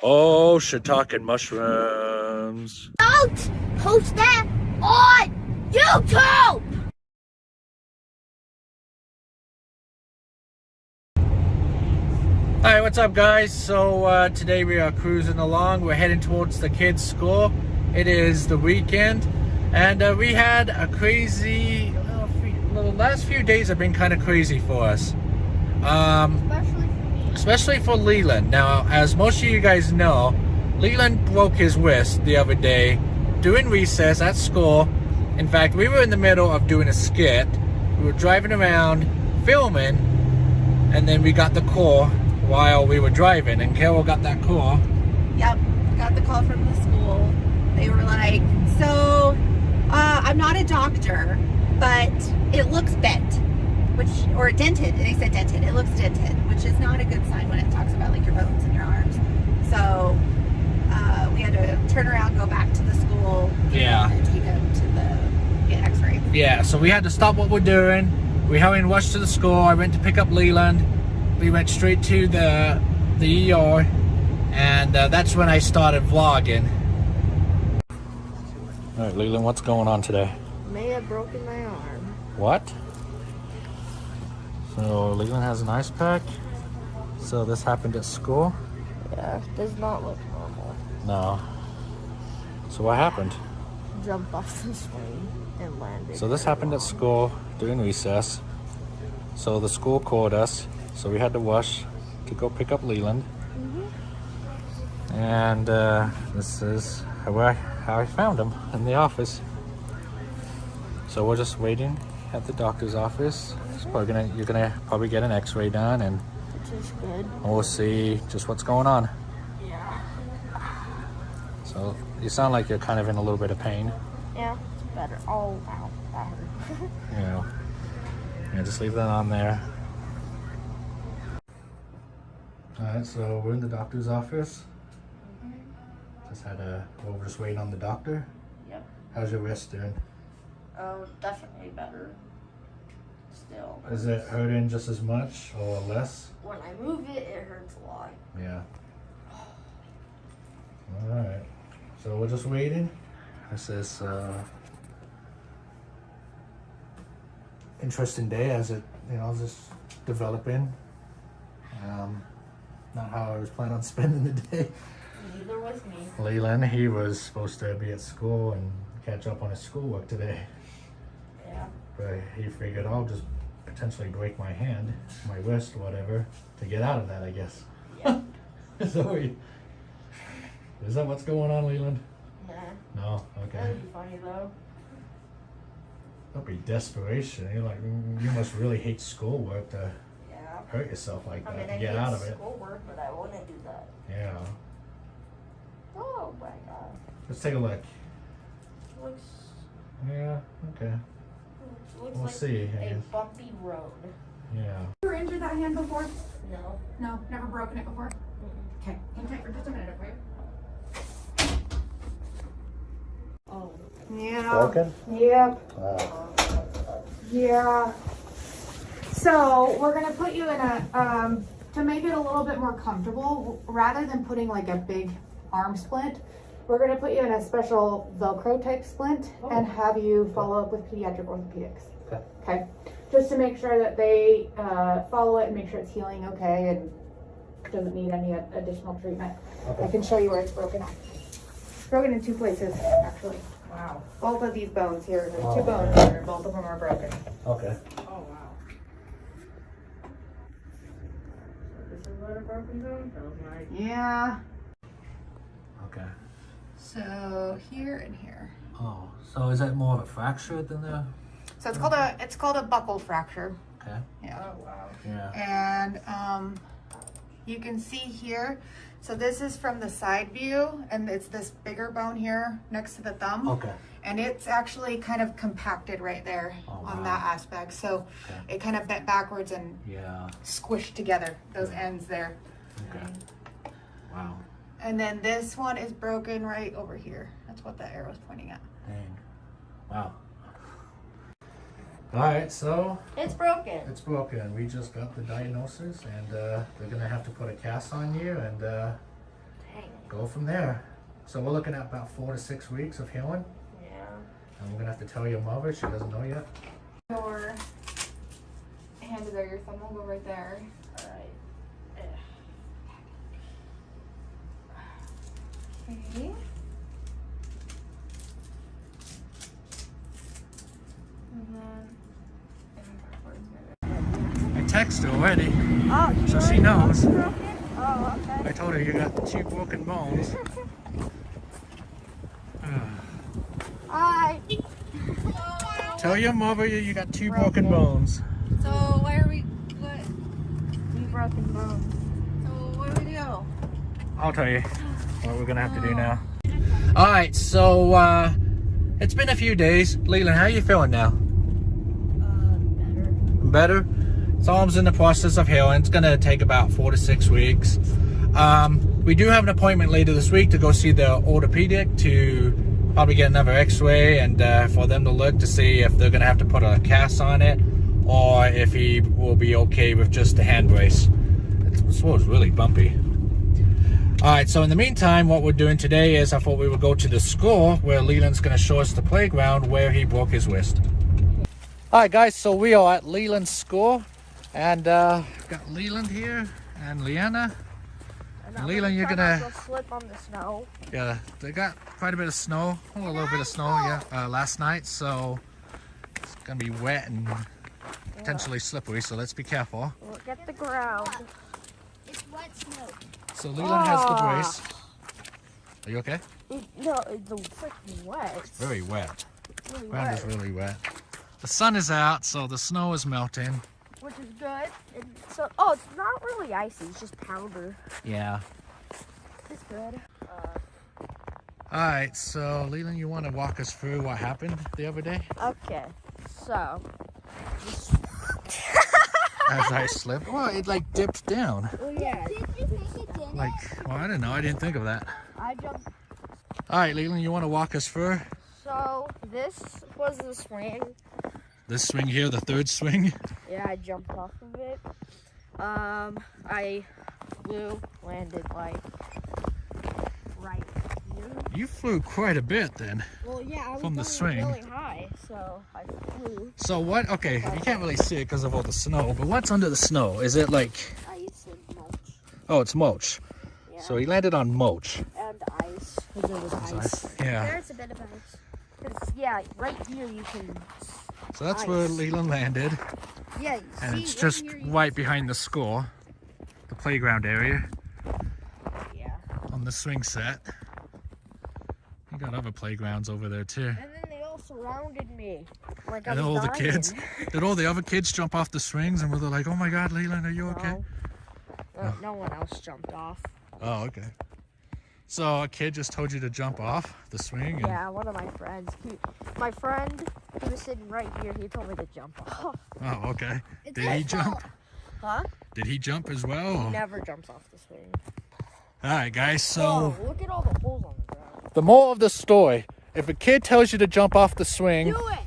Oh, shiitake mushrooms. Don't post that on YouTube! Hi, what's up guys? So today we are cruising along. We're heading towards the kids' school. It is the weekend and we had a crazy, the last few days have been kind of crazy for us. Especially for Leland. Now, as most of you guys know, Leland broke his wrist the other day during recess at school. In fact, we were in the middle of doing a skit. We were driving around filming, and then we got the call while we were driving, and Carol got that call. Yep, got the call from the school. They were like, so I'm not a doctor, but it looks bent, or dented. They said dented. It looks dented, which is not a good sign when it talks about like your bones in your arms. So we had to turn around, go back to the school, and take him to get an x-ray. Yeah, so we had to stop what we're doing. We hurried and rushed to the school. I went to pick up Leland. We went straight to the ER, and that's when I started vlogging. All right, Leland, what's going on today? May have broken my arm. What? So Leland has an ice pack. So this happened at school? Yeah, does not look normal. No. So what happened? Jumped off the swing and landed. So this happened at school during recess. So the school called us. So we had to rush to go pick up Leland. And this is how I found him in the office. So we're just waiting at the doctor's office. You're gonna probably get an x-ray done, and Which is good. we'll see just what's going on. Yeah. So you sound like you're kind of in a little bit of pain. Yeah, it's better. Oh, wow. That hurt. Yeah. Yeah, just leave that on there. Alright, so we're in the doctor's office. We're just waiting on the doctor. Yep. How's your wrist doing? Oh, definitely better. Still. Is it hurting just as much or less? When I move it, it hurts a lot. Yeah. Alright. So we're just waiting. This is interesting day as it, just developing. Not how I was planning on spending the day. Neither was me. Leland, he was supposed to be at school and catch up on his schoolwork today. Yeah. But he figured I'll just potentially break my hand, my wrist, whatever, to get out of that, I guess. Yeah. So is that what's going on, Leland? Nah. No? Okay. That'd be funny though. That'd be desperation. You're like, you must really hate schoolwork to Yeah. hurt yourself like that, I mean, to I get hate out of it. schoolwork, but I wouldn't do that. Yeah. Oh my god. Let's take a look. Looks Yeah, okay. looks We'll like see, I a guess. bumpy road. Yeah. Ever injured that hand before? No. No, never broken it before? Okay, hang tight for just a minute, okay? Oh. Yeah. Broken? Yep. Yeah. So we're gonna put you in a, to make it a little bit more comfortable, rather than putting like a big arm splint, we're gonna put you in a special Velcro type splint and have you follow up with pediatric orthopedics. Okay. Okay. Just to make sure that they follow it and make sure it's healing okay and doesn't need any additional treatment. Okay. I can show you where it's broken. It's broken in two places, actually. Wow. Both of these bones here, there's two bones here, both of them are broken. Okay. Oh wow. So this is what a broken bone feels like. Yeah. Okay. So here and here. Oh, so is that more of a fracture than the... So it's called a buccal fracture. Okay. Yeah. Oh wow. Yeah. And you can see here, so this is from the side view, and it's this bigger bone here next to the thumb. Okay. And it's actually kind of compacted right there on that aspect. So Okay. it kind of bent backwards and Yeah. squished together, those ends there. Okay. Wow. And then this one is broken right over here. That's what that arrow's pointing at. Dang. Wow. Alright, so It's broken. it's broken. We just got the diagnosis, and they're gonna have to put a cast on you, and Dang. go from there. So we're looking at about 4 to 6 weeks of healing. Yeah. And we're gonna have to tell your mother, she doesn't know yet. Your hand is there, your thumb will go right there. Alright. Okay. And then I texted her already, Oh, so she knows. Oh, okay. I told her you got 2 broken bones. Hi. Tell your mother you got 2 broken bones. So why are we? What? You broken bones. So what do we do? I'll tell you what we're gonna have to do now. Alright, so it's been a few days. Leland, how are you feeling now? Better. Better? His arm's in the process of healing. It's gonna take about 4 to 6 weeks. We do have an appointment later this week to go see the orthopedic to probably get another x-ray and for them to look to see if they're gonna have to put a cast on it or if he will be okay with just a hand brace. This was really bumpy. Alright, so in the meantime, what we're doing today is I thought we would go to the school where Leland's going to show us the playground where he broke his wrist. Alright guys, so we are at Leland's school and we've got Leland here and Leanna. And Leland, you're try gonna- not to slip on the snow. Yeah, they got quite a bit of snow, a little bit of snow, yeah, last night, so it's going to be wet and potentially slippery, so let's be careful. Look at the ground. It's wet snow. So Leland has the brace. Are you okay? No, it's freaking wet. It's very wet. It's really Ground wet, is really wet. The sun is out, so the snow is melting. which is good. And so, oh, it's not really icy. It's just powder. Yeah. It's good. Alright, so Leland, you want to walk us through what happened the other day? Okay, so As I slipped. Well, it like dipped down. oh yeah, Like, well, I don't know. I didn't think of that. I jumped. Alright, Leland, you want to walk us through So this was the swing. this swing here, the third swing? Yeah, I jumped off of it. I flew, landed like right here. You flew quite a bit then. Well, yeah, I was From the going swing. really high, so I flew. So what, okay, you can't really see it because of all the snow, but what's under the snow? Is it like, Ice and mulch. oh, it's mulch. Yeah, So he landed on mulch. and ice. 'Cause there was ice. Yeah. There's a bit of ice. 'Cause, yeah, right here you can. So that's where ice. Leland landed. Yeah, you And see, it's right just here you right can- behind the school, the playground area Yeah. on the swing set. You got other playgrounds over there too. And then they all surrounded me. Like I And was all the dying. kids, did all the other kids jump off the swings and were they like, oh my God, Leland, are you okay? No. No one else jumped off. Oh, okay. So a kid just told you to jump off the swing? And, Yeah, one of my friends. My friend, he was sitting right here. He told me to jump off. Oh, okay. Did he jump? Huh? Did he jump as well? He never jumps off the swing. All right, guys, so Whoa, look at all the holes on the ground. the moral of the story, if a kid tells you to jump off the swing, Do it!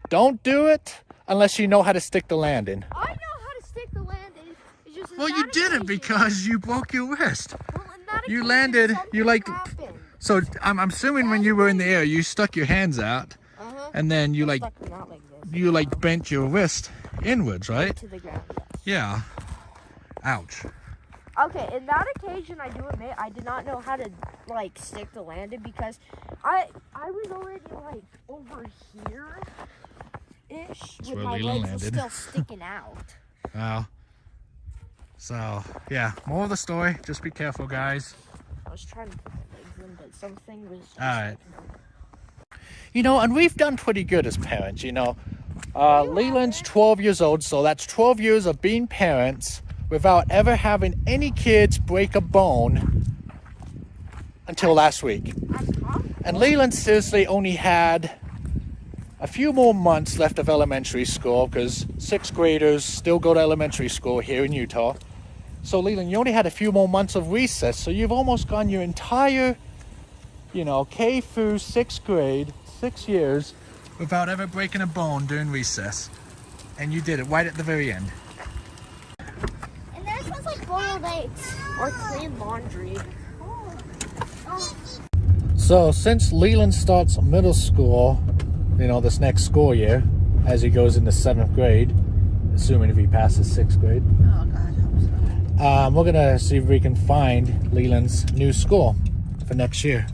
don't do it unless you know how to stick the landing. I know how to stick the landing. It's just Well, in you that did it occasion- because you broke your wrist. Well, in that you occasion, landed, you something like, happened. so I'm assuming when you were in the air, you stuck your hands out Uh-huh. and then you like, Stuck me out like this. you like bent your wrist inwards, right? To the ground, yes. Yeah. Ouch. Okay, in that occasion, I do admit I did not know how to like stick the landing because I was already like over here ish with where my Leland legs was landed. still sticking out. Well, so yeah, more of the story, just be careful, guys. I was trying to put my legs in, but something was just All right. like, You know, and we've done pretty good as parents, you know. Leland's 12 years old, so that's 12 years of being parents without ever having any kids break a bone until last week. And Leland seriously only had a few more months left of elementary school because 6th graders still go to elementary school here in Utah. So Leland, you only had a few more months of recess, so you've almost gone your entire, you know, K through 6th grade, 6 years, without ever breaking a bone during recess. And you did it right at the very end. And theirs was like boiled eggs or clean laundry. So since Leland starts middle school, you know, this next school year, as he goes into 7th grade, assuming if he passes 6th grade, Oh God, hope so. we're gonna see if we can find Leland's new school for next year.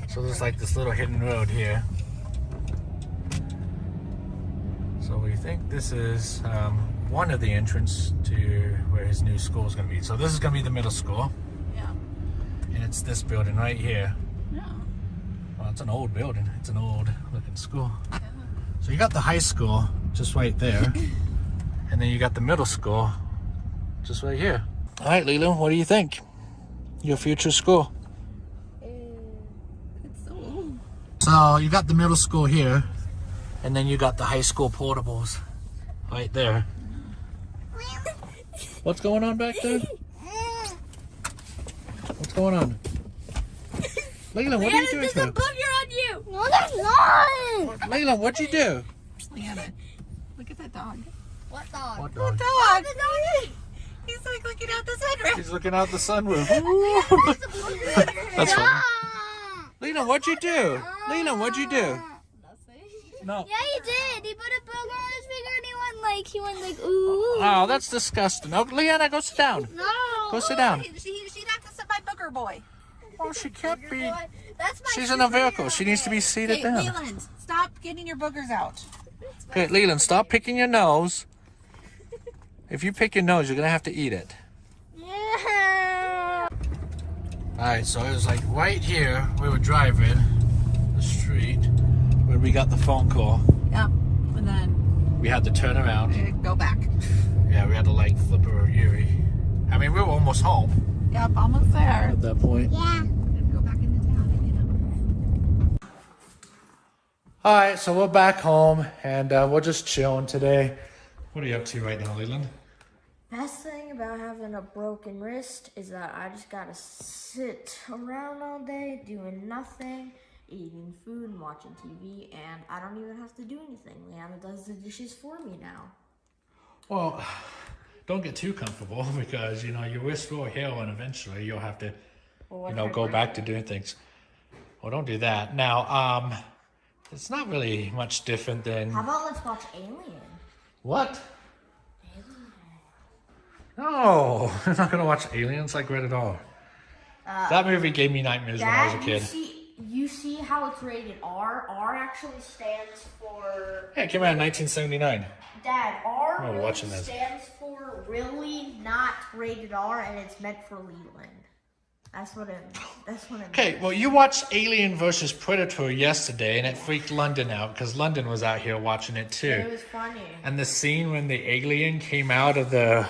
So there's like this little hidden road here. So we think this is one of the entrance to where his new school is gonna be. So this is gonna be the middle school. Yeah. And it's this building right here. Yeah. Well, it's an old building. It's an old looking school. So you got the high school just right there. And then you got the middle school just right here. All right, Leland, what do you think? Your future school. It's so old. So you got the middle school here. And then you got the high school portables right there. What's going on back there? What's going on? Leland, what are you doing There's to a her? booger on you. No, there's not. Leland, what'd you do? Leanna, look at that dog. What dog? What That dog? dog. He's like looking out the sunroof. He's looking out the sunroof. That's funny. Leland, what'd you do? Leland, what'd you do? No. Yeah, he did. He put a booger on his finger and he went like, ooh. Oh, that's disgusting. Oh, Leanna, go sit down. No. Go sit down. She'd have to sit by Booger Boy. Oh, she can't be. That's my She's in a vehicle. She needs to be seated Hey, down. Leland, stop getting your boogers out. Okay, Leland, stop picking your nose. If you pick your nose, you're going to have to eat it. Yeah. All right, so it was like right here. We were driving the street where we got the phone call. Yep. And then We had to turn around. go back. Yeah, we had to like flip a Yuri. I mean, we were almost home Yep, almost there. at that point. Yeah. And go back into town, you know. All right, so we're back home and we're just chilling today. What are you up to right now, Leland? Best thing about having a broken wrist is that I just gotta sit around all day doing nothing, eating food and watching TV, and I don't even have to do anything. Leanna does the dishes for me now. Well, don't get too comfortable because, you know, your wrist will heal and eventually you'll have to, you know, go back to doing things. Well, don't do that. Now, it's not really much different than... How about let's watch Alien? What? No, I'm not gonna watch Aliens like Rated R. That movie gave me nightmares when I was a Dad, kid. you see how it's rated R? R actually stands for... Yeah, it came out in 1979. Dad, R Oh, we're really watching this. stands for really not rated R, and it's meant for Leland. That's what it Okay, well, you watched Alien versus Predator yesterday, and it freaked London out because London was out here watching it too. It was funny. And the scene when the alien came out of the,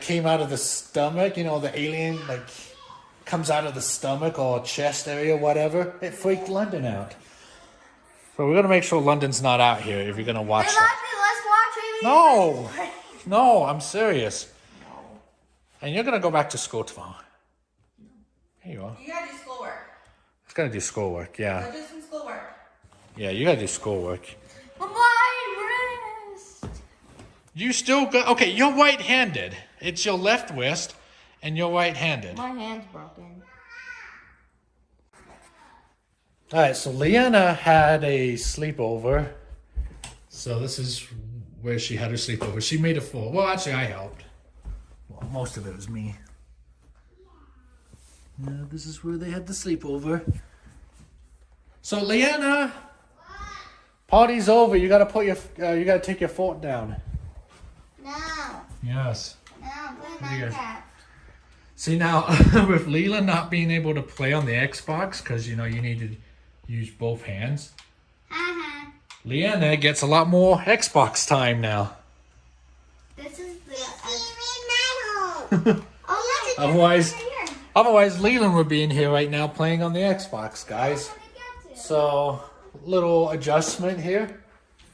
came out of the stomach, you know, the alien, comes out of the stomach or chest area, whatever, it freaked London out. So we're going to make sure London's not out here if you're going to watch Hey, that. London, let's watch Alien. No, I'm serious. And you're going to go back to school tomorrow. Here you are. You gotta do schoolwork. It's going to do schoolwork, yeah. Go do some schoolwork. Yeah, you got to do schoolwork. My wrist. You still got, okay, you're right-handed. It's your left wrist, and you're right-handed. My hand's broken. All right, so Leanna had a sleepover. So this is where she had her sleepover. She made it full. Well, actually, I helped. Well, most of it was me. Now, this is where they had the sleepover. So, Leanna, party's over. You gotta put your, you gotta take your fork down. No. Yes. No, do you guys- See now, with Leland not being able to play on the Xbox because you know you need to use both hands, Leanna gets a lot more Xbox time now. This is the... Otherwise, Leland would be in here right now playing on the Xbox, guys. So, little adjustment here.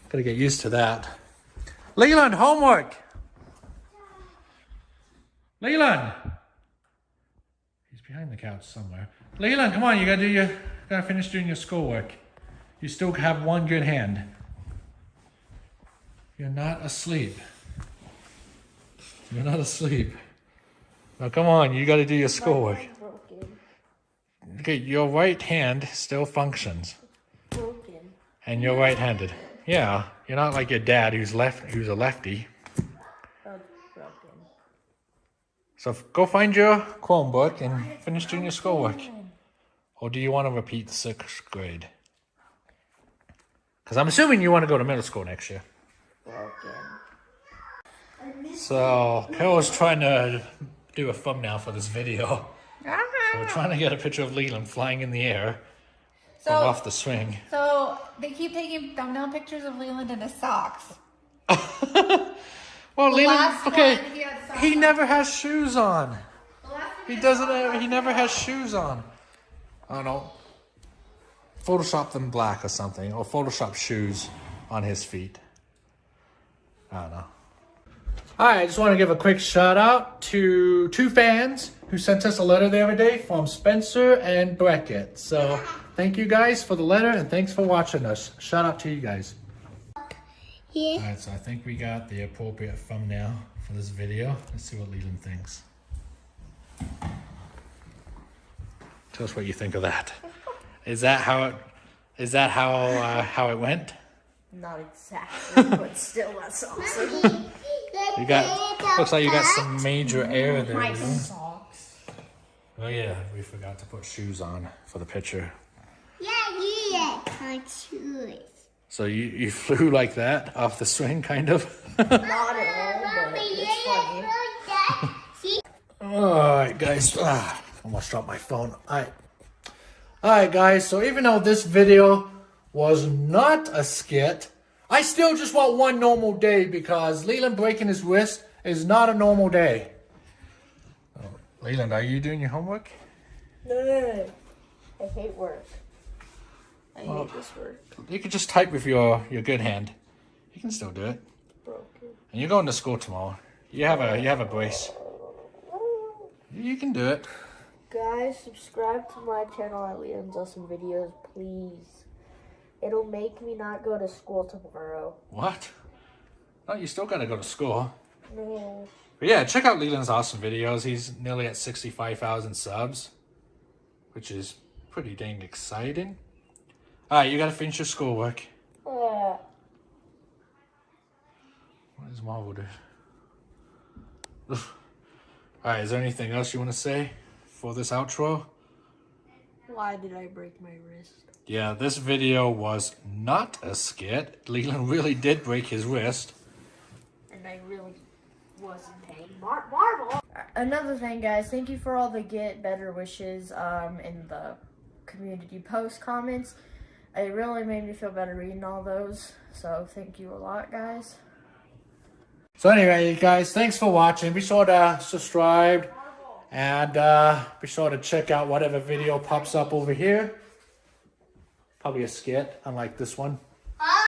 Gotta get used to that. Leland, homework. Leland. He's behind the couch somewhere. Leland, come on, you gotta finish doing your schoolwork. You still have one good hand. You're not asleep. You're not asleep. Now come on, you got to do your schoolwork. Broken. Okay, your right hand still functions, Broken. and you're right-handed. Yeah, you're not like your dad who's a lefty. Broken. So go find your Chromebook and finish doing your schoolwork. Or do you want to repeat the 6th grade? Because I'm assuming you want to go to middle school next year. Broken. So Carol's trying to do a thumbnail for this video. So we're trying to get a picture of Leland flying in the air from off the swing. So they keep taking thumbnail pictures of Leland in his socks. Well, Leland, last okay, one, he had socks he on. never has shoes on. The last one He doesn't. He never has shoes on. I don't know. Photoshop them black or something, or Photoshop shoes on his feet. I don't know. All right, I just want to give a quick shout out to 2 fans who sent us a letter the other day from Spencer and Beckett. So thank you guys for the letter and thanks for watching us. Shout out to you guys. Yeah. All right, so I think we got the appropriate thumbnail for this video. Let's see what Leland thinks. Tell us what you think of that. Is that how it went? Not exactly, but still, that's awesome. You got, looks like you got some major error there. My Leland. socks. Oh yeah, we forgot to put shoes on for the picture. Yeah, yeah. I choose. So you flew like that off the swing, kind of? Not at all, but it's funny. Alright guys, almost dropped my phone. Alright guys, so even though this video was not a skit, I still just want one normal day because Leland breaking his wrist is not a normal day. Oh, Leland, are you doing your homework? No. I hate work. I hate this work. You could just type with your good hand. You can still do it. Broken. And you're going to school tomorrow. You have a brace. You can do it. Guys, subscribe to my channel at Leon's Awesome Videos, please. It'll make me not go to school tomorrow. What? No, you still gotta go to school. No. But yeah, check out Leland's awesome videos. He's nearly at 65,000 subs, which is pretty dang exciting. Alright, you gotta finish your schoolwork. What is Marvel do? Alright, is there anything else you want to say for this outro? Why did I break my wrist? Yeah, this video was not a skit. Leland really did break his wrist. And I really wasn't paying Marvel. Another thing, guys, thank you for all the get better wishes in the community post comments. It really made me feel better reading all those. So thank you a lot, guys. So anyway, guys, thanks for watching. Be sure to subscribe and be sure to check out whatever video pops up over here. Probably a skit, unlike this one.